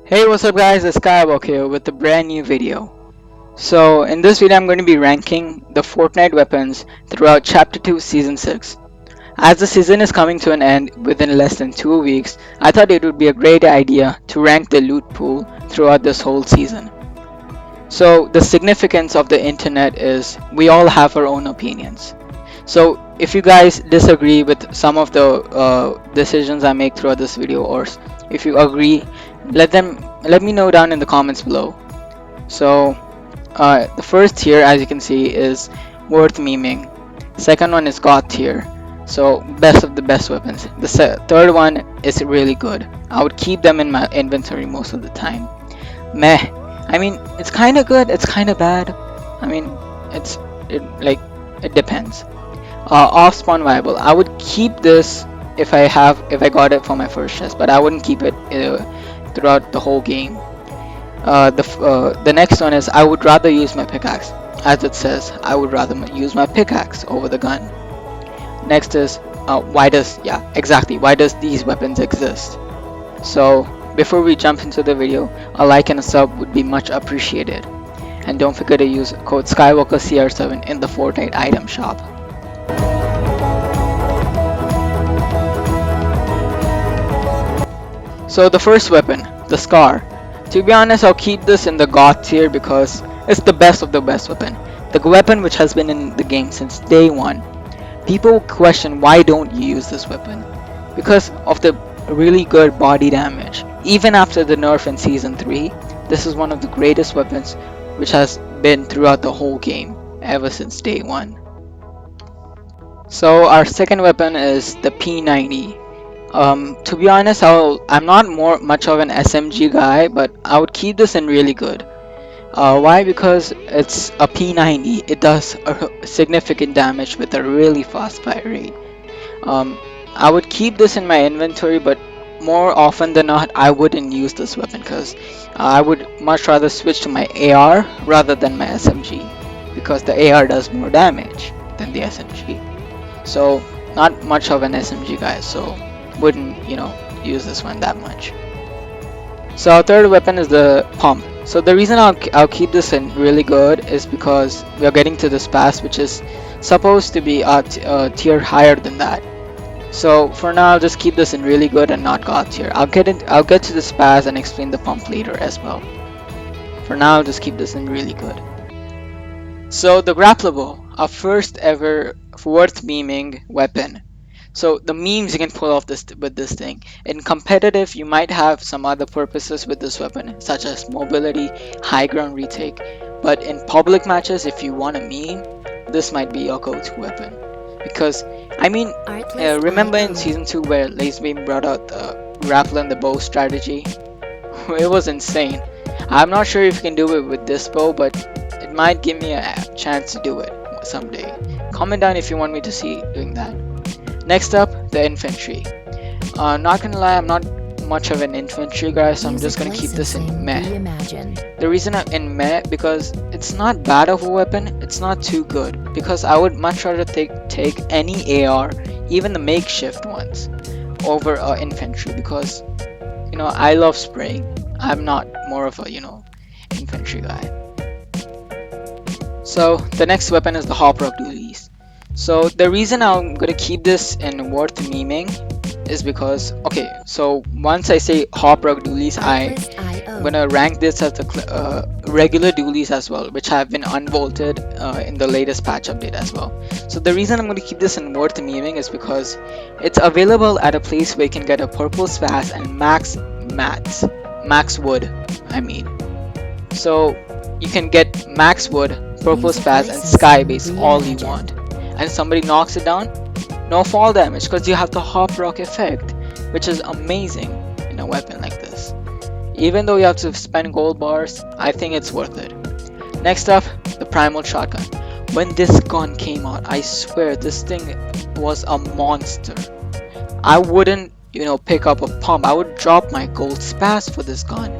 Hey, what's up guys, it's Skywalker here with a brand new video. So in this video I'm going to be ranking the Fortnite weapons throughout Chapter 2 Season 6. As the season is coming to an end within less than 2 weeks, I thought it would be a great idea to rank the loot pool throughout this whole season. So the significance of the internet is we all have our own opinions. So if you guys disagree with some of the decisions I make throughout this video, or if you agree, let me know down in the comments below. So the first tier, as you can see, is worth memeing. Second one is god tier, so best of the best weapons. The third one is really good. I would keep them in my inventory most of the time. Meh. I mean, it's kind of good, it's kind of bad. I mean, it depends. Off spawn viable. I would keep this if I got it for my first chest, but I wouldn't keep it throughout the whole game. The next one is I would rather use my pickaxe. As it says, I would rather use my pickaxe over the gun. Next is why does these weapons exist? So before we jump into the video, a like and a sub would be much appreciated. And don't forget to use code SkywalkerCHLNG in the Fortnite item shop. So the first weapon, the Scar. To be honest, I'll keep this in the god tier because it's the best of the best weapon. The weapon which has been in the game since day one. People question why don't you use this weapon? Because of the really good body damage. Even after the nerf in Season 3, this is one of the greatest weapons which has been throughout the whole game ever since day one. So our second weapon is the P90. To be honest, I'm not much of an SMG guy, but I would keep this in really good. Why? Because it's a P90. It does a significant damage with a really fast fire rate. I would keep this in my inventory, but more often than not, I wouldn't use this weapon because I would much rather switch to my AR rather than my SMG, because the AR does more damage than the SMG. So not much of an SMG guy, so wouldn't use this one that much. So our third weapon is the pump. So the reason I'll keep this in really good is because we are getting to this pass, which is supposed to be a tier higher than that. So for now, I'll just keep this in really good and not god tier. I'll get to this pass and explain the pump later as well. For now, I'll just keep this in really good. So the Grappler Bow, our first ever worth memeing weapon. So the memes you can pull off with this thing. In competitive, you might have some other purposes with this weapon, such as mobility, high ground retake. But in public matches, if you want a meme, this might be your go-to weapon. Because, I mean, remember in Season 2 where LazyBeam brought out the Grappler and the bow strategy? It was insane. I'm not sure if you can do it with this bow, but it might give me a chance to do it someday. Comment down if you want me to see doing that. Next up, the Infantry. Not gonna lie, I'm not much of an Infantry guy, so I'm just gonna keep this in meh. The reason I'm in meh, because it's not bad of a weapon, it's not too good. Because I would much rather take any AR, even the makeshift ones, over Infantry, because I love spraying. I'm not more of a Infantry guy. So the next weapon is the Hop Rock Dualies. So the reason I'm gonna keep this in worth memeing is because, okay, so once I say Hop Rock Dualies, I'm gonna rank this as the regular dualies as well, which have been unbolted in the latest patch update as well. So the reason I'm gonna keep this in worth memeing is because it's available at a place where you can get a purple spaz and max wood. I mean, so you can get max wood, purple spaz, and sky base all you want. And somebody knocks it down, no fall damage because you have the hop rock effect, which is amazing in a weapon like this. Even though you have to spend gold bars, I think it's worth it. Next up, the Primal Shotgun. When this gun came out, I swear this thing was a monster. I wouldn't pick up a pump. I would drop my gold spaz for this gun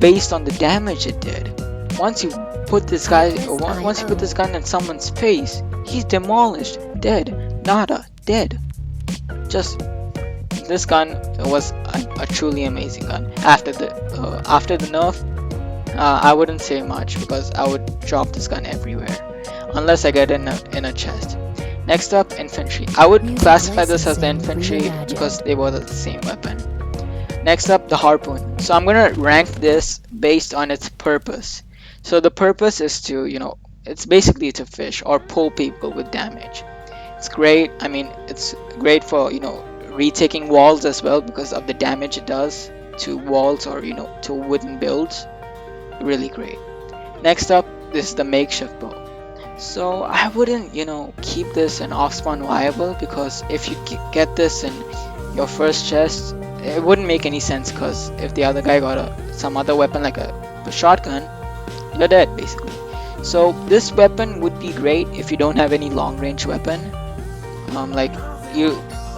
based on the damage it did. Once you put this gun in someone's face, he's demolished, dead, nada, dead. Just this gun was a truly amazing gun. After the nerf, I wouldn't say much because I would drop this gun everywhere unless I get in a chest. Next up, infantry. I would classify this as the infantry because they were the same weapon. Next up, the harpoon. So I'm gonna rank this based on its purpose. So the purpose is to, it's basically to fish or pull people with damage. It's great. I mean, it's great for, retaking walls as well because of the damage it does to walls or, to wooden builds. Really great. Next up, this is the makeshift bow. So I wouldn't, keep this an off-spawn viable because if you get this in your first chest, it wouldn't make any sense because if the other guy got some other weapon like a shotgun, you're dead basically. So this weapon would be great if you don't have any long-range weapon.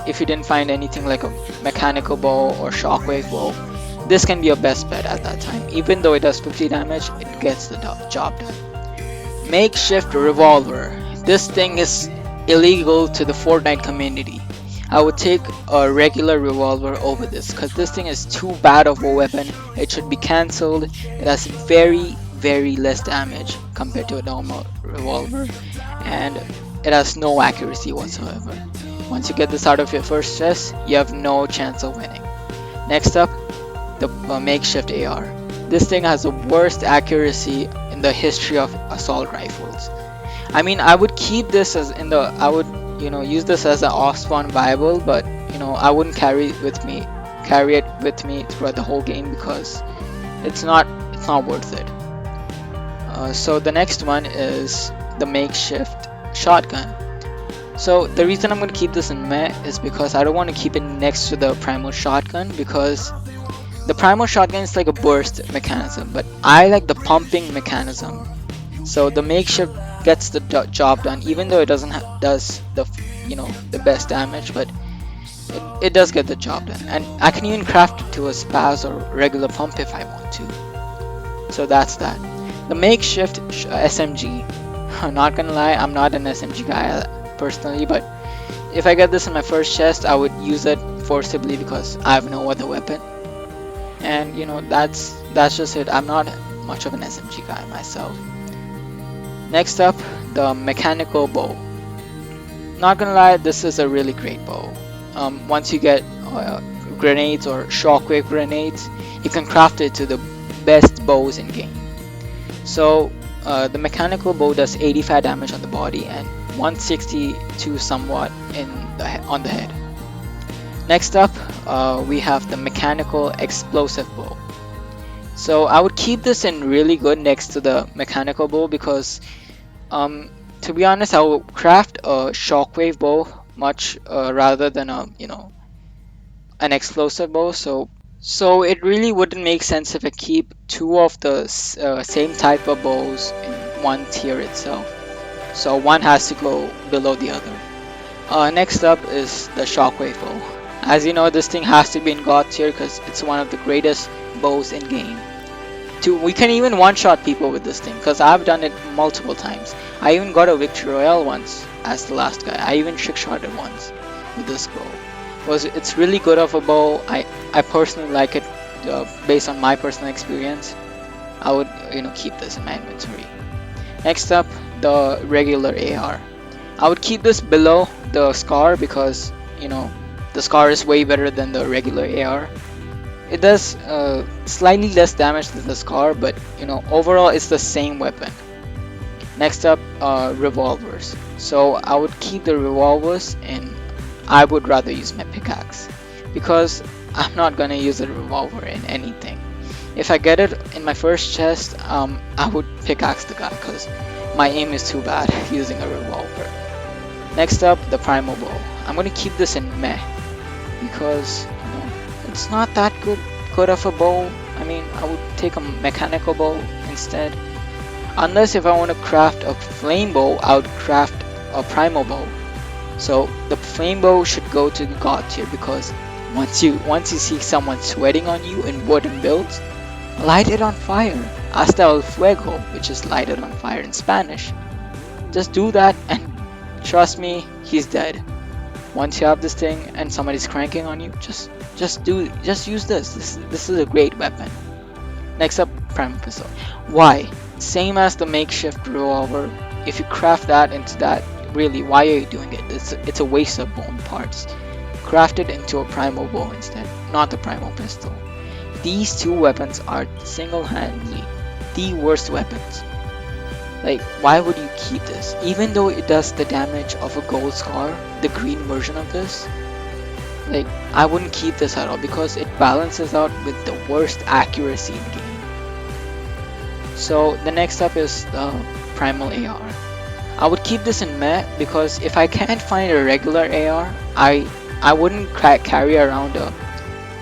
If you didn't find anything like a mechanical bow or shockwave bow, this can be your best bet at that time. Even though it does 50 damage, it gets the job done. Makeshift revolver. This thing is illegal to the Fortnite community. I would take a regular revolver over this because this thing is too bad of a weapon. It should be cancelled. It has very less damage compared to a normal revolver, and it has no accuracy whatsoever. Once you get this out of your first chest, you have no chance of winning. Next up, the Makeshift Ar. This thing has the worst accuracy in the history of assault rifles. I mean, I would keep this as use this as an off-spawn viable, but I wouldn't carry it with me throughout the whole game because it's not worth it. So the next one is the makeshift shotgun. So the reason I'm going to keep this in meh is because I don't want to keep it next to the primal shotgun because the primal shotgun is like a burst mechanism, but I like the pumping mechanism. So the makeshift gets the job done, even though it does the best damage, but it does get the job done. And I can even craft it to a spaz or regular pump if I want to. So that's that. The makeshift SMG. I'm not gonna lie, I'm not an SMG guy personally, but if I get this in my first chest, I would use it forcibly because I have no other weapon. And that's just it. I'm not much of an SMG guy myself. Next up, the mechanical bow. Not gonna lie, this is a really great bow. Once you get grenades or shockwave grenades, you can craft it to the best bows in game. So the mechanical bow does 85 damage on the body and 162 somewhat on the head. Next up, we have the mechanical explosive bow. So I would keep this in really good next to the mechanical bow because to be honest, I would craft a shockwave bow much rather than an explosive bow. So it really wouldn't make sense if I keep two of the same type of bows in one tier itself. So one has to go below the other. Next up is the shockwave bow. As you know, this thing has to be in God tier because it's one of the greatest bows in game. We can even one-shot people with this thing because I've done it multiple times. I even got a victory royale once as the last guy. I even trick-shotted once with this bow. It's really good of a bow. I personally like it based on my personal experience. I would keep this in my inventory. Next up, the regular AR. I would keep this below the Scar because the Scar is way better than the regular AR. It does slightly less damage than the Scar, but overall it's the same weapon. Next up, revolvers. So I would keep the revolvers, and I would rather use my pickaxe because I'm not gonna use a revolver in anything. If I get it in my first chest, I would pickaxe the guy because my aim is too bad using a revolver. Next up, the Primal Ball. I'm gonna keep this in meh because it's not that good of a bow. I mean, I would take a mechanical bow instead. Unless if I want to craft a flame bow, I would craft a primal bow. So the flame bow should go to the god tier because once you see someone sweating on you in wooden builds, light it on fire. Hasta el fuego, which is light it on fire in Spanish. Just do that and trust me, he's dead. Once you have this thing and somebody's cranking on you, just use this. This is a great weapon. Next up, Primal Pistol. Why? Same as the Makeshift Revolver. If you craft that into that, really, why are you doing it? It's a waste of bone parts. Craft it into a Primal Bow instead, not the Primal Pistol. These two weapons are single-handedly the worst weapons. Like, why would you keep this? Even though it does the damage of a gold scar, the green version of this, like, I wouldn't keep this at all because it balances out with the worst accuracy in the game. So the next up is the Primal Ar. I would keep this in meh because if I can't find a regular AR, I wouldn't carry around a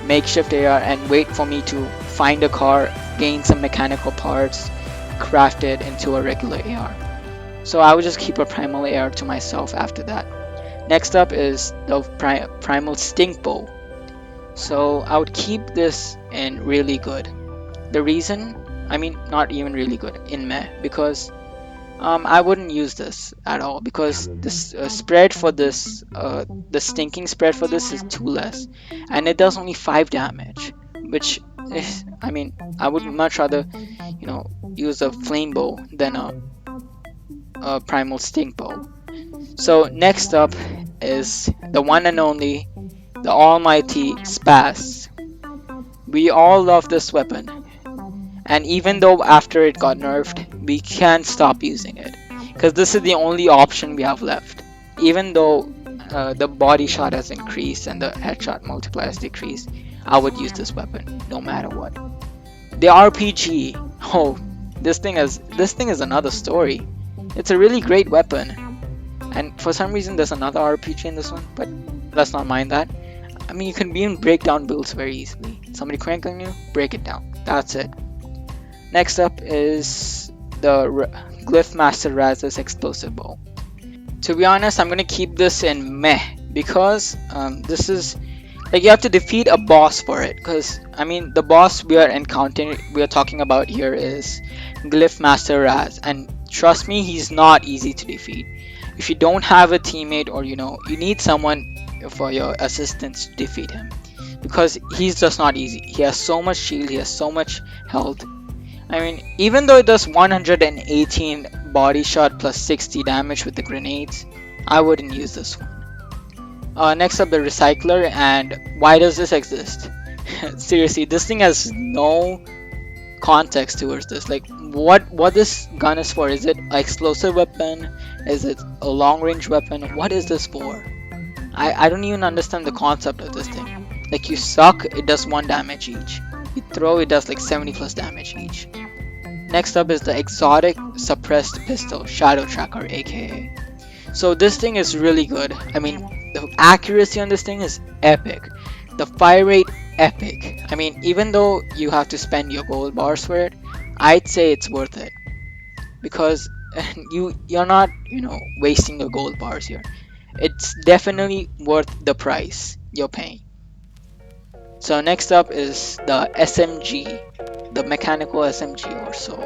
Makeshift AR and wait for me to find a car, gain some mechanical parts, craft it into a regular AR. So I would just keep a Primal AR to myself after that. Next up is the Primal Stink Bow. So I would keep this in really good. The reason, I mean not even really good, in meh, because I wouldn't use this at all because this spread for this, the stinking spread for this is 2 less, and it does only 5 damage, which is, I mean, I would much rather, you know, use a flame bow than a Primal Stink Bow. So next up is the one and only, the almighty Spaz. We all love this weapon. And even though after it got nerfed, we can't stop using it. Because this is the only option we have left. Even though the body shot has increased and the headshot multiplier has decreased, I would use this weapon no matter what. The RPG. Oh, this thing is another story. It's a really great weapon. And for some reason there's another RPG in this one, but let's not mind that. I mean, you can even break down builds very easily. Somebody crank on you, break it down. That's it. Next up is the Glyph Master Raz's Explosive Bow. To be honest, I'm gonna keep this in meh because this is like you have to defeat a boss for it. Because I mean, the boss we are talking about here is Glyph Master Raz, and trust me, he's not easy to defeat. If you don't have a teammate or you need someone for your assistance to defeat him, because he's just not easy. He has so much shield, he has so much health. I mean, even though it does 118 body shot plus 60 damage with the grenades, I wouldn't use this one. Next up, the Recycler. And why does this exist? Seriously, this thing has no context towards this. Like, what this gun is for? Is it an explosive weapon? Is it a long range weapon? What is this for? I don't even understand the concept of this thing. Like, you suck, it does 1 damage each. You throw, it does like 70 plus damage each. Next up is the exotic suppressed pistol, Shadow Tracker, aka. So this thing is really good. I mean, the accuracy on this thing is epic. The fire rate, epic. I mean, even though you have to spend your gold bars for it, I'd say it's worth it. Because you're not, wasting your gold bars here. It's definitely worth the price you're paying. So next up is the SMG, the mechanical SMG or so.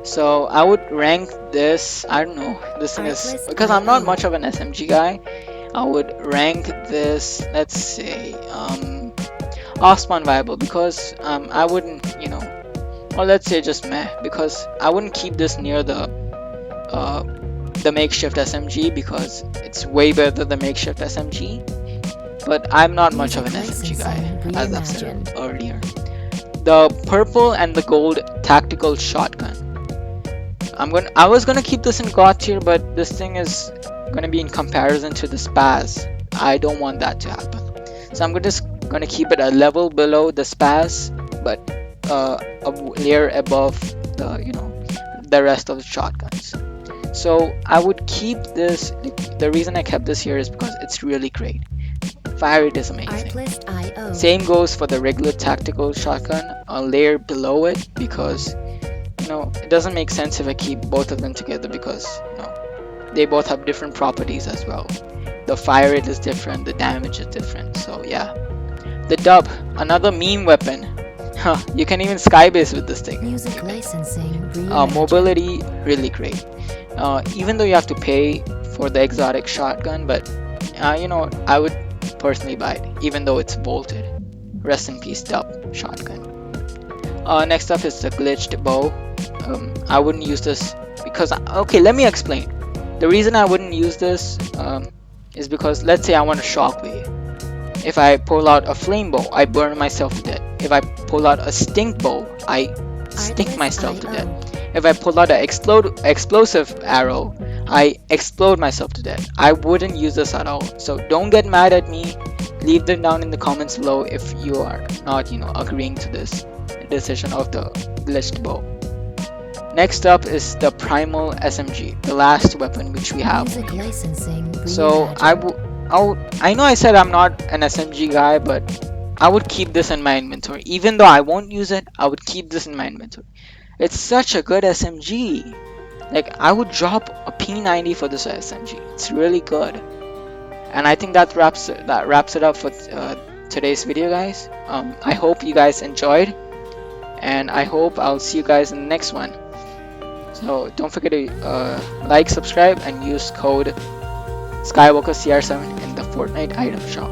So I would rank this, I don't know, this thing is, because I'm not much of an SMG guy, I would rank this, let's say, off-spawn viable, because I wouldn't, or let's say just meh, because I wouldn't keep this near the Makeshift SMG, because it's way better than the Makeshift SMG. But I'm not much of an SMG guy, as I've said earlier. The purple and the gold tactical shotgun. I was gonna keep this in God tier, but this thing is gonna be in comparison to the Spaz. I don't want that to happen, so I'm just gonna keep it a level below the Spaz, but a layer above the rest of the shotguns. So I would keep this. The reason I kept this here is because it's really great. Fire rate is amazing. Same goes for the regular tactical shotgun, a layer below it, because it doesn't make sense if I keep both of them together, because they both have different properties as well. The fire rate is different, the damage is different. So yeah, the dub, another meme weapon. You can even skybase with this thing. Music licensing, mobility, really great. Even though you have to pay for the exotic shotgun, but you know, I would personally buy it, even though it's bolted. Rest in peace, Dub Shotgun. Next up is the glitched bow. I wouldn't use this because, okay, let me explain. The reason I wouldn't use this is because, let's say I want a shockwave. If I pull out a flame bow, I burn myself to death. If I pull out a stink bow, I stink myself to death. If I pull out an explosive arrow, I explode myself to death. I wouldn't use this at all. So don't get mad at me. Leave them down in the comments below if you are not, you know, agreeing to this decision of the glitched bow. Next up is the Primal Smg, the last weapon which we have. So I know I said I'm not an SMG guy, but I would keep this in my inventory. Even though I won't use it, I would keep this in my inventory. It's such a good SMG. Like, I would drop a P90 for this SMG. It's really good. And I think that wraps it up for today's video, guys. I hope you guys enjoyed, and I hope I'll see you guys in the next one. So don't forget to like, subscribe, and use code SkywalkerCHLNG in the Fortnite item shop.